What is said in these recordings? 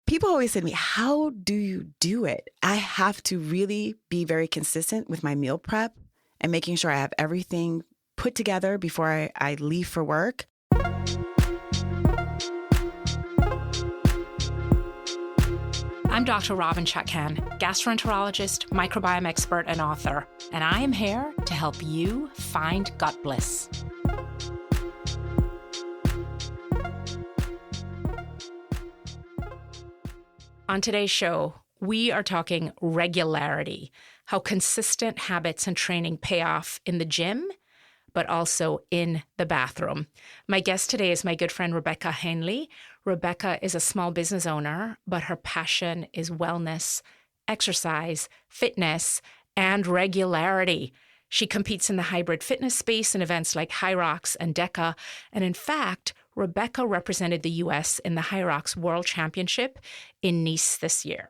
People always say to me, how do you do it? I have to really be very consistent with my meal prep and making sure I have everything put together before I leave for work. I'm Dr. Robynne Chutkan, gastroenterologist, microbiome expert, and author, and I am here to help you find gut bliss. On today's show, we are talking regularity, how consistent habits and training pay off in the gym, but also in the bathroom. My guest today is my good friend, Rebecca Hanley. Rebecca is a small business owner, but her passion is wellness, exercise, fitness, and regularity. She competes in the hybrid fitness space in events like High Rocks and DECA. And in fact, Rebecca represented the U.S. in the High Rocks World Championship in Nice this year.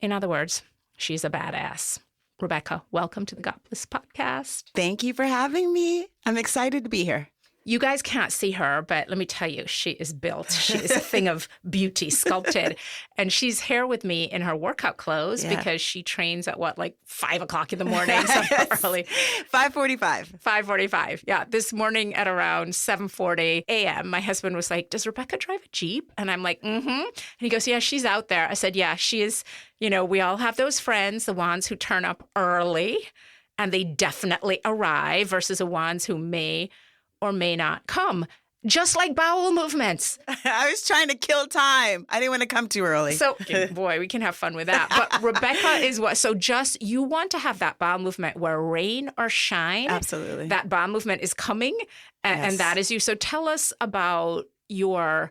In other words, she's a badass. Rebecca, welcome to the Gut Bliss podcast. Thank you for having me. I'm excited to be here. You guys can't see her, but let me tell you, she is built. She is a thing of beauty, sculpted. And she's here with me in her workout clothes because she trains at 5 o'clock in the morning, so early. 5:45. 5:45. Yeah. This morning at around 7:40 a.m., my husband was like, does Rebecca drive a Jeep? And I'm like, mm-hmm. And he goes, yeah, she's out there. I said, yeah, she is. You know, we all have those friends, the ones who turn up early and they definitely arrive versus the ones who may or may not come, just like bowel movements. I was trying to kill time. I didn't want to come too early. So, boy, we can have fun with that. But Rebecca is what? So just, you want to have that bowel movement where rain or shine. Absolutely. That bowel movement is coming, and that is you. So tell us about your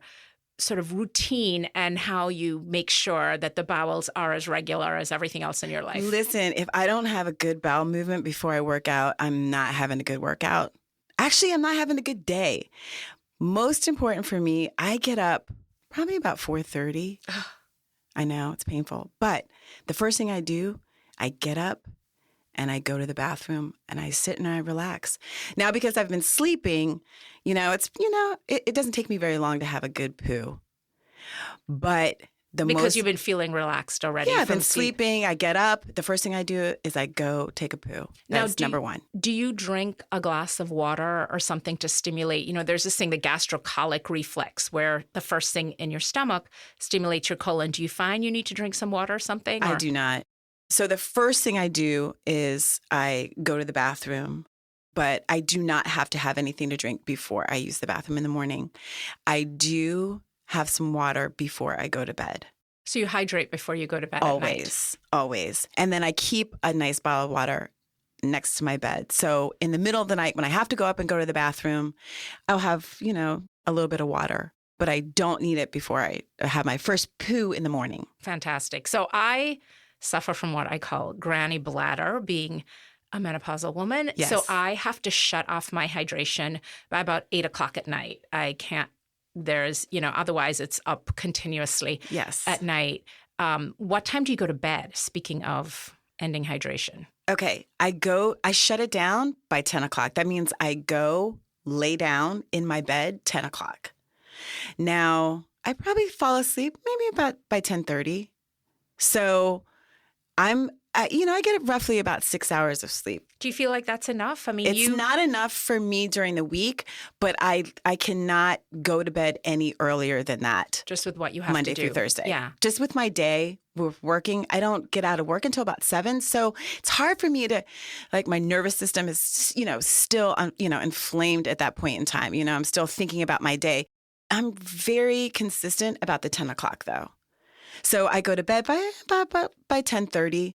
sort of routine and how you make sure that the bowels are as regular as everything else in your life. Listen, if I don't have a good bowel movement before I work out, I'm not having a good workout. Actually, I'm not having a good day. Most important for me, I get up probably about 4:30. I know, it's painful. But the first thing I do, I get up and I go to the bathroom and I sit and I relax. Now, because I've been sleeping, it doesn't take me very long to have a good poo. But because you've been feeling relaxed already. Yeah, I've been sleeping. I get up. The first thing I do is I go take a poo. That's number one. Do you drink a glass of water or something to stimulate? There's this thing, the gastrocolic reflex, where the first thing in your stomach stimulates your colon. Do you find you need to drink some water or something? I do not. So the first thing I do is I go to the bathroom, but I do not have to have anything to drink before I use the bathroom in the morning. I do have some water before I go to bed. So you hydrate before you go to bed at night? Always. And then I keep a nice bottle of water next to my bed. So in the middle of the night when I have to go up and go to the bathroom, I'll have, a little bit of water. But I don't need it before I have my first poo in the morning. Fantastic. So I suffer from what I call granny bladder, being a menopausal woman. Yes. So I have to shut off my hydration by about 8 o'clock at night. I can't. There's, otherwise it's up continuously at night. What time do you go to bed, speaking of ending hydration? Okay. I shut it down by 10 o'clock. That means I go lay down in my bed 10 o'clock. Now, I probably fall asleep maybe about by 10:30. So I get roughly about 6 hours of sleep. Do you feel like that's enough? I mean, it's not enough for me during the week, but I cannot go to bed any earlier than that. Just with what you have Monday to do. Through Thursday. Yeah. Just with my day, we're working. I don't get out of work until about 7. So it's hard for me to, my nervous system is, still, inflamed at that point in time. I'm still thinking about my day. I'm very consistent about the 10 o'clock though. So I go to bed by 10:30.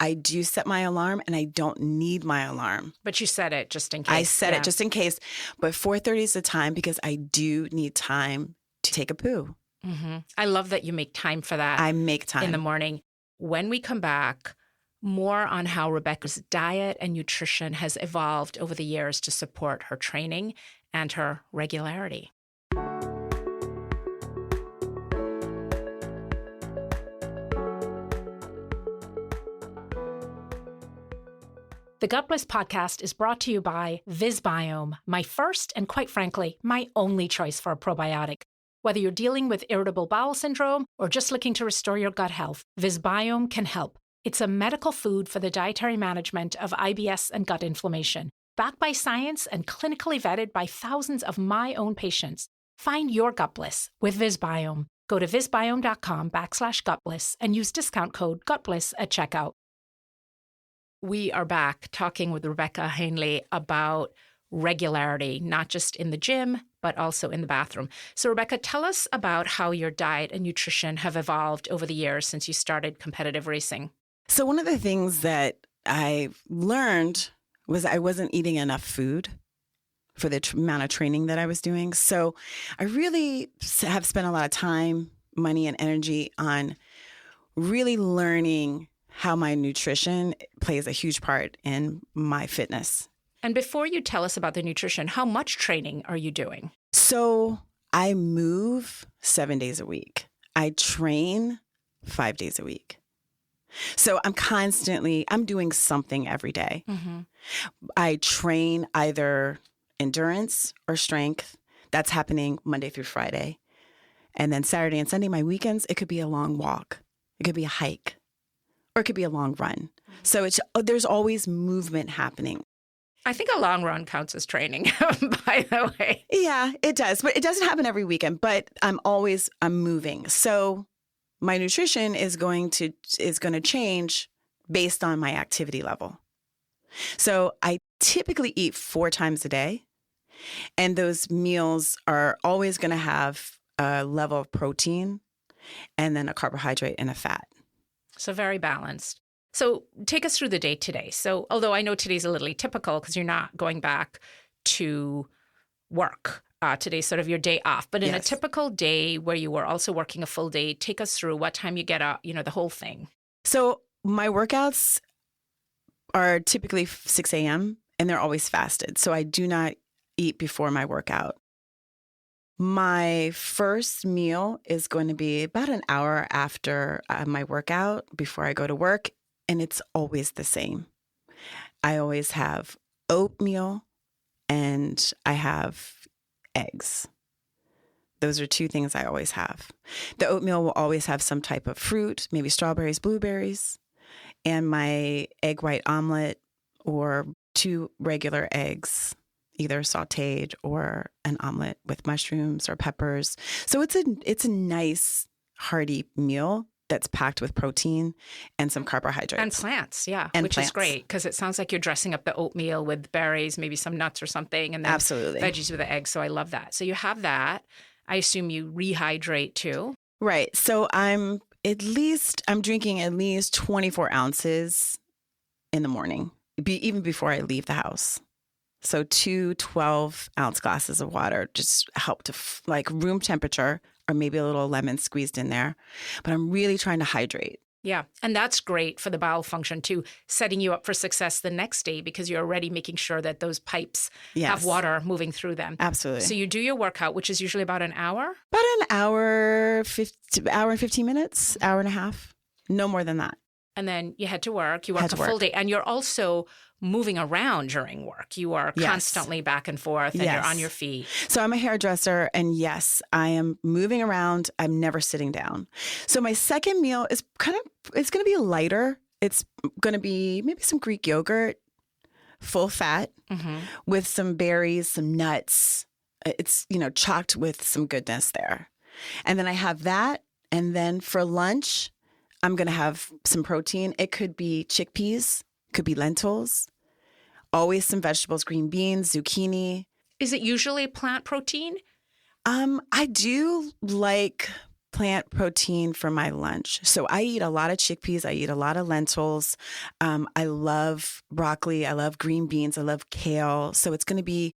I do set my alarm, and I don't need my alarm. But you set it just in case. I set it just in case. But 4:30 is the time because I do need time to take a poo. Mm-hmm. I love that you make time for that. I make time. In the morning. When we come back, more on how Rebecca's diet and nutrition has evolved over the years to support her training and her regularity. The Gut Bliss podcast is brought to you by VisBiome, my first and quite frankly, my only choice for a probiotic. Whether you're dealing with irritable bowel syndrome or just looking to restore your gut health, Visbiome can help. It's a medical food for the dietary management of IBS and gut inflammation. Backed by science and clinically vetted by thousands of my own patients. Find your gut bliss with Visbiome. Go to visbiome.com/gutbliss and use discount code GUTBLISS at checkout. We are back talking with Rebecca Hanley about regularity, not just in the gym, but also in the bathroom. So Rebecca, tell us about how your diet and nutrition have evolved over the years since you started competitive racing. So one of the things that I learned was I wasn't eating enough food for the amount of training that I was doing. So I really have spent a lot of time, money, and energy on really learning how my nutrition plays a huge part in my fitness. And before you tell us about the nutrition, how much training are you doing? So I move 7 days a week. I train 5 days a week. So I'm doing something every day. Mm-hmm. I train either endurance or strength. That's happening Monday through Friday. And then Saturday and Sunday, my weekends, it could be a long walk. It could be a hike, or it could be a long run. So there's always movement happening. I think a long run counts as training, by the way. Yeah, it does. But it doesn't happen every weekend. But I'm moving. So my nutrition is going to change based on my activity level. So I typically eat 4 times a day. And those meals are always going to have a level of protein and then a carbohydrate and a fat. So very balanced. So take us through the day today. So although I know today's a little atypical because you're not going back to work. Today's sort of your day off. But in a typical day where you were also working a full day, take us through what time you get up, the whole thing. So my workouts are typically 6 a.m. and they're always fasted. So I do not eat before my workout. My first meal is going to be about an hour after my workout before I go to work. And it's always the same. I always have oatmeal and I have eggs. Those are 2 things I always have. The oatmeal will always have some type of fruit, maybe strawberries, blueberries, and my egg white omelet or 2 regular eggs, either sautéed or an omelet with mushrooms or peppers. So it's a nice hearty meal that's packed with protein and some carbohydrates. And plants, yeah, and which plants. Is great because it sounds like you're dressing up the oatmeal with berries, maybe some nuts or something, and then absolutely veggies with the eggs. So I love that. So you have that. I assume you rehydrate too. Right. So I'm drinking at least 24 ounces in the morning, even before I leave the house. So 2 12-ounce glasses of water just help to room temperature, or maybe a little lemon squeezed in there. But I'm really trying to hydrate. Yeah. And that's great for the bowel function too, setting you up for success the next day because you're already making sure that those pipes have water moving through them. Absolutely. So you do your workout, which is usually about an hour? About an hour, hour and 15 minutes, hour and a half. No more than that. And then you head to work. You work a full day. And you're also moving around during work. You are constantly back and forth and you're on your feet. So I'm a hairdresser and yes, I am moving around. I'm never sitting down. So my second meal is it's going to be lighter. It's going to be maybe some Greek yogurt, full fat with some berries, some nuts. It's, chocked with some goodness there. And then I have that. And then for lunch, I'm going to have some protein. It could be chickpeas. Could be lentils, always some vegetables, green beans, zucchini. Is it usually plant protein? I do like plant protein for my lunch. So I eat a lot of chickpeas. I eat a lot of lentils. I love broccoli. I love green beans. I love kale. So it's going to be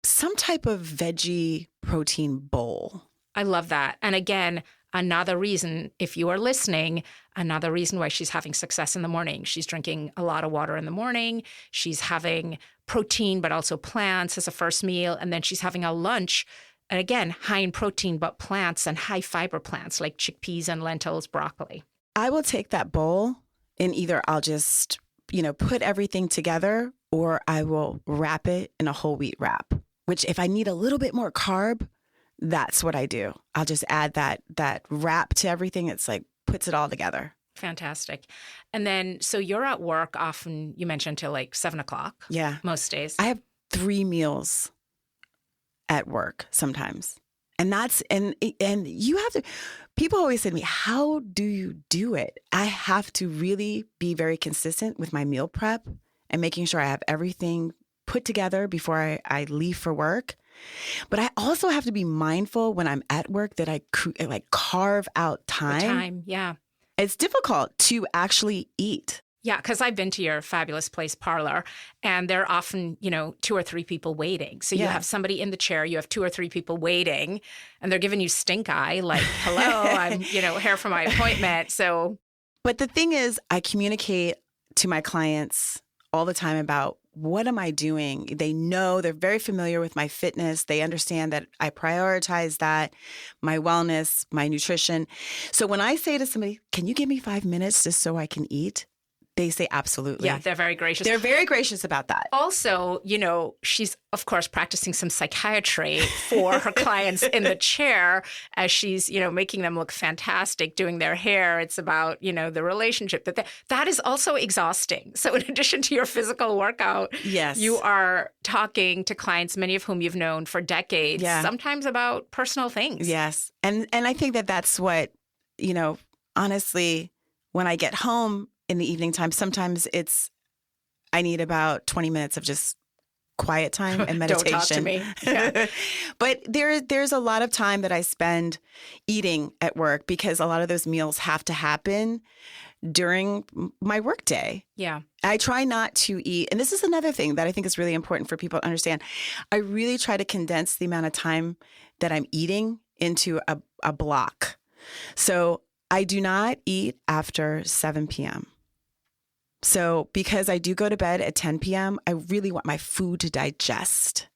some type of veggie protein bowl. I love that. And again, another reason, if you are listening, another reason why she's having success in the morning. She's drinking a lot of water in the morning. She's having protein, but also plants as a first meal. And then she's having a lunch, and again, high in protein, but plants and high fiber plants like chickpeas and lentils, broccoli. I will take that bowl and either I'll just, put everything together or I will wrap it in a whole wheat wrap, which if I need a little bit more carb, that's what I do. I'll just add that wrap to everything. It's like puts it all together. Fantastic. And then, so you're at work often, you mentioned till like 7:00. Yeah. Most days. I have 3 meals at work sometimes. And you have to, people always say to me, how do you do it? I have to really be very consistent with my meal prep and making sure I have everything put together before I leave for work. But I also have to be mindful when I'm at work that I like carve out time. Time, yeah. It's difficult to actually eat. Yeah, because I've been to your Fabulous Place parlor, and there are often, 2 or 3 people waiting. So you have somebody in the chair, you have 2 or 3 people waiting, and they're giving you stink eye, like, hello, I'm, here for my appointment. So, but the thing is, I communicate to my clients all the time about what am I doing? They know, they're very familiar with my fitness. They understand that I prioritize that, my wellness, my nutrition. So when I say to somebody, can you give me 5 minutes just so I can eat? They say absolutely. Yeah, they're very gracious. They're very gracious about that. Also, she's, of course, practicing some psychiatry for her clients in the chair as she's, making them look fantastic, doing their hair. It's about, the relationship. That is also exhausting. So in addition to your physical workout, yes, you are talking to clients, many of whom you've known for decades, sometimes about personal things. Yes. And I think that's what, honestly, when I get home, in the evening time, sometimes I need about 20 minutes of just quiet time and meditation. Don't talk to me. Yeah. But there's a lot of time that I spend eating at work because a lot of those meals have to happen during my work day. Yeah. I try not to eat. And this is another thing that I think is really important for people to understand. I really try to condense the amount of time that I'm eating into a block. So I do not eat after 7 p.m. So because I do go to bed at 10 p.m., I really want my food to digest.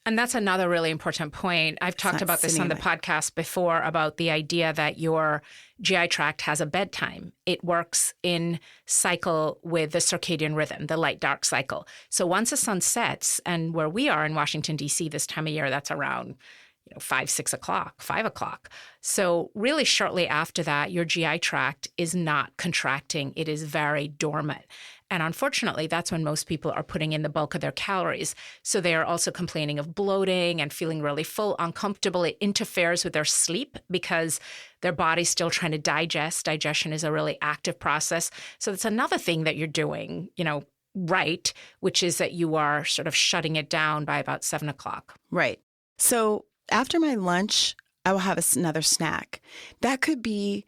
And that's another really important point. I've talked about this on the podcast before about the idea that your GI tract has a bedtime. It works in cycle with the circadian rhythm, the light-dark cycle. So once the sun sets, and where we are in Washington, D.C. this time of year, that's around 5, 6 o'clock, 5 o'clock. So really shortly after that, your GI tract is not contracting. It is very dormant. And unfortunately, that's when most people are putting in the bulk of their calories. So they are also complaining of bloating and feeling really full, uncomfortable. It interferes with their sleep because their body's still trying to digest. Digestion is a really active process. So that's another thing that you're doing, right, which is that you are sort of shutting it down by about 7 o'clock. Right. So after my lunch, I will have another snack. That could be,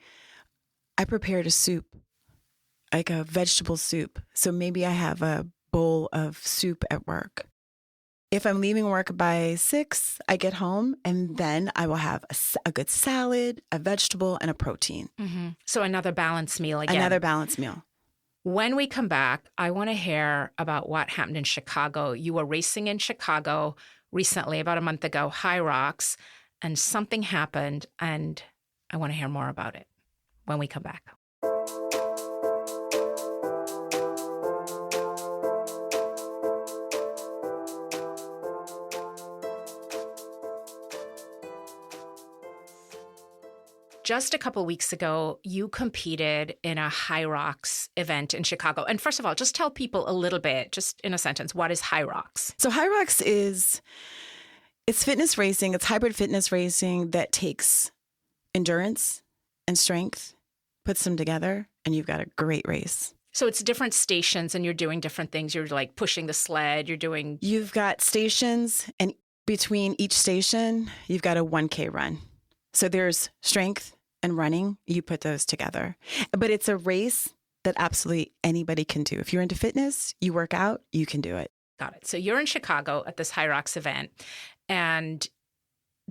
I prepared a soup, like a vegetable soup. So maybe I have a bowl of soup at work. If I'm leaving work by 6, I get home and then I will have a good salad, a vegetable, and a protein. Mm-hmm. So another balanced meal again. Another balanced meal. When we come back, I want to hear about what happened in Chicago. You were racing in Chicago recently, about a month ago, High Rocks, and something happened, and I want to hear more about it when we come back. Just a couple weeks ago, you competed in a High Rocks event in Chicago. And first of all, just tell people a little bit, just in a sentence, what is High Rocks? So High Rocks it's fitness racing. It's hybrid fitness racing that takes endurance and strength, puts them together, and you've got a great race. So it's different stations and you're doing different things. You're like pushing the sled, You've got stations, and between each station, you've got a 1K run. So there's strength and running, you put those together. But it's a race that absolutely anybody can do. If you're into fitness, you work out, you can do it. Got it. So you're in Chicago at this High Rocks event. And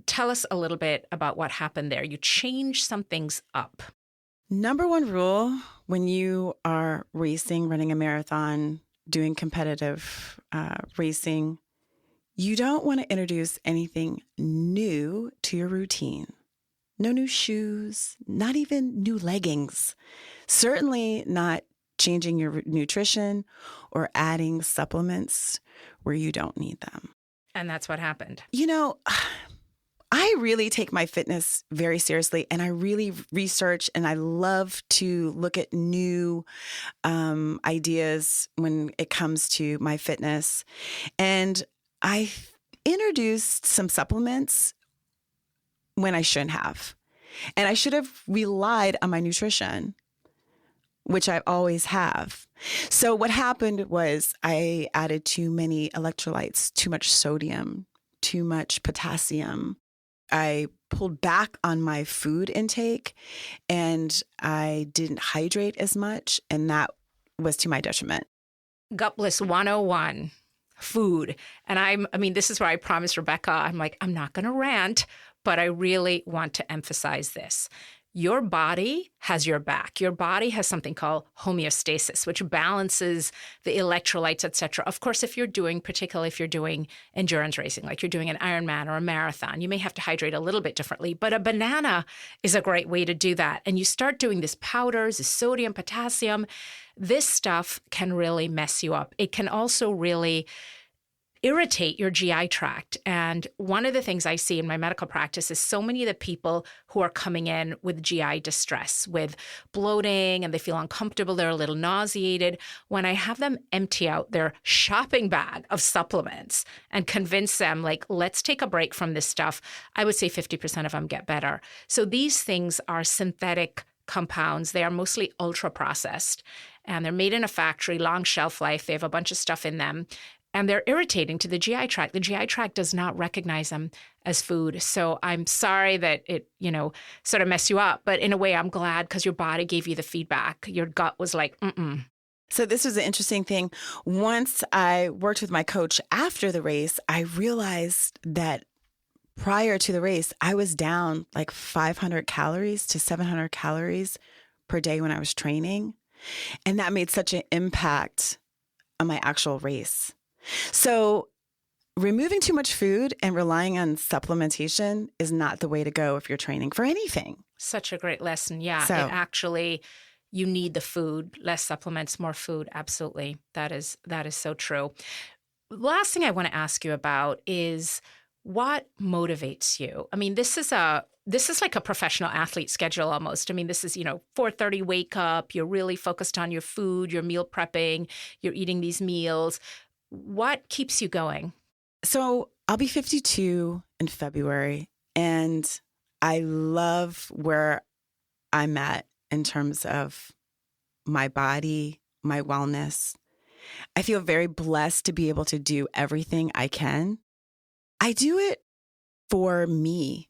tell us a little bit about what happened there. You changed some things up. Number one rule when you are racing, running a marathon, doing competitive racing, you don't want to introduce anything new to your routine. No new shoes, not even new leggings. Certainly not changing your nutrition or adding supplements where you don't need them. And that's what happened. I really take my fitness very seriously, and I really research, and I love to look at new ideas when it comes to my fitness. And I introduced some supplements when I shouldn't have. And I should have relied on my nutrition, which I always have. So what happened was I added too many electrolytes, too much sodium, too much potassium. I pulled back on my food intake, and I didn't hydrate as much, and that was to my detriment. Gutless 101, food. And I mean, this is where I promised Rebecca, I'm like, I'm not going to rant, but I really want to emphasize this. Your body has your back. Your body has something called homeostasis, which balances the electrolytes, et cetera. Of course, particularly if you're doing endurance racing, like you're doing an Ironman or a marathon, you may have to hydrate a little bit differently. But a banana is a great way to do that. And you start doing this powders, this sodium, potassium. This stuff can really mess you up. It can also really irritate your GI tract. And one of the things I see in my medical practice is so many of the people who are coming in with GI distress, with bloating, and they feel uncomfortable, they're a little nauseated. When I have them empty out their shopping bag of supplements and convince them, like, let's take a break from this stuff, I would say 50% of them get better. So these things are synthetic compounds. They are mostly ultra processed, and they're made in a factory, long shelf life. They have a bunch of stuff in them. And they're irritating to the GI tract. The GI tract does not recognize them as food. So I'm sorry that it, sort of messed you up. But in a way, I'm glad, because your body gave you the feedback. Your gut was like, mm-mm. So this was an interesting thing. Once I worked with my coach after the race, I realized that prior to the race, I was down like 500 calories to 700 calories per day when I was training. And that made such an impact on my actual race. So removing too much food and relying on supplementation is not the way to go if you're training for anything. Such a great lesson. Yeah. So, it actually, you need the food, less supplements, more food. Absolutely. That is so true. Last thing I want to ask you about is what motivates you? I mean, this is like a professional athlete schedule almost. I mean, this is, 4:30 wake up, you're really focused on your food, you're meal prepping, you're eating these meals. What keeps you going? So I'll be 52 in February, and I love where I'm at in terms of my body, my wellness. I feel very blessed to be able to do everything I can. I do it for me.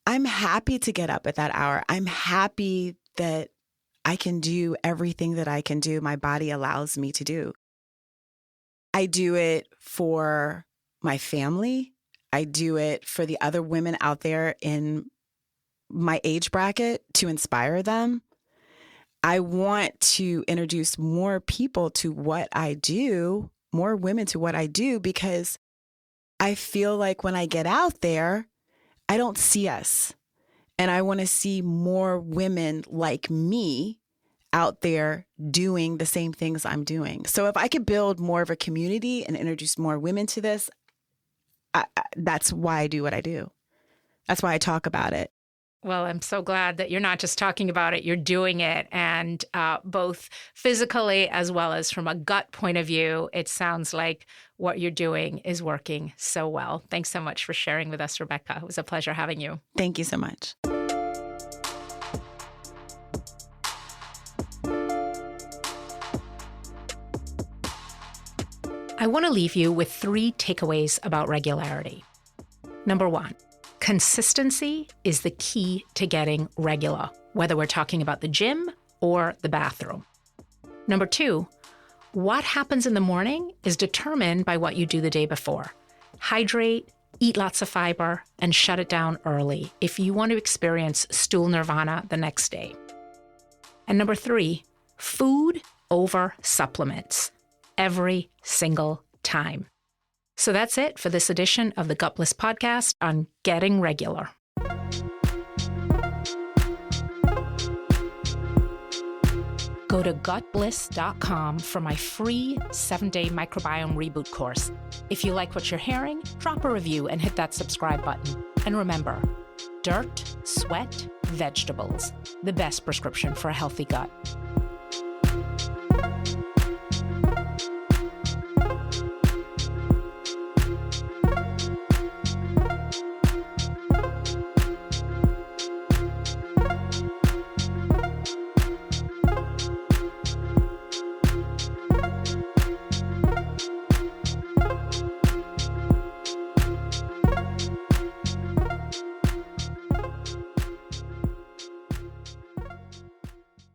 I'm happy to get up at that hour. I'm happy that I can do everything that I can do. My body allows me to do. I do it for my family. I do it for the other women out there in my age bracket to inspire them. I want to introduce more people to what I do, more women to what I do, because I feel like when I get out there, I don't see us. And I want to see more women like me out there doing the same things I'm doing. So if I could build more of a community and introduce more women to this, that's why I do what I do. That's why I talk about it. Well, I'm so glad that you're not just talking about it, you're doing it. And both physically as well as from a gut point of view, it sounds like what you're doing is working so well. Thanks so much for sharing with us, Rebecca. It was a pleasure having you. Thank you so much. I want to leave you with 3 takeaways about regularity. Number 1, consistency is the key to getting regular, whether we're talking about the gym or the bathroom. Number 2, what happens in the morning is determined by what you do the day before. Hydrate, eat lots of fiber, and shut it down early if you want to experience stool nirvana the next day. And number 3, food over supplements. Every single time. So that's it for this edition of the Gutless Podcast on getting regular. Go to gutbliss.com for my free 7-day microbiome reboot course. If you like what you're hearing, drop a review and hit that subscribe button. And remember, dirt, sweat, vegetables, the best prescription for a healthy gut.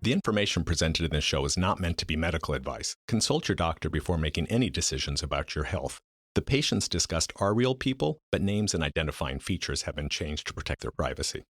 The information presented in this show is not meant to be medical advice. Consult your doctor before making any decisions about your health. The patients discussed are real people, but names and identifying features have been changed to protect their privacy.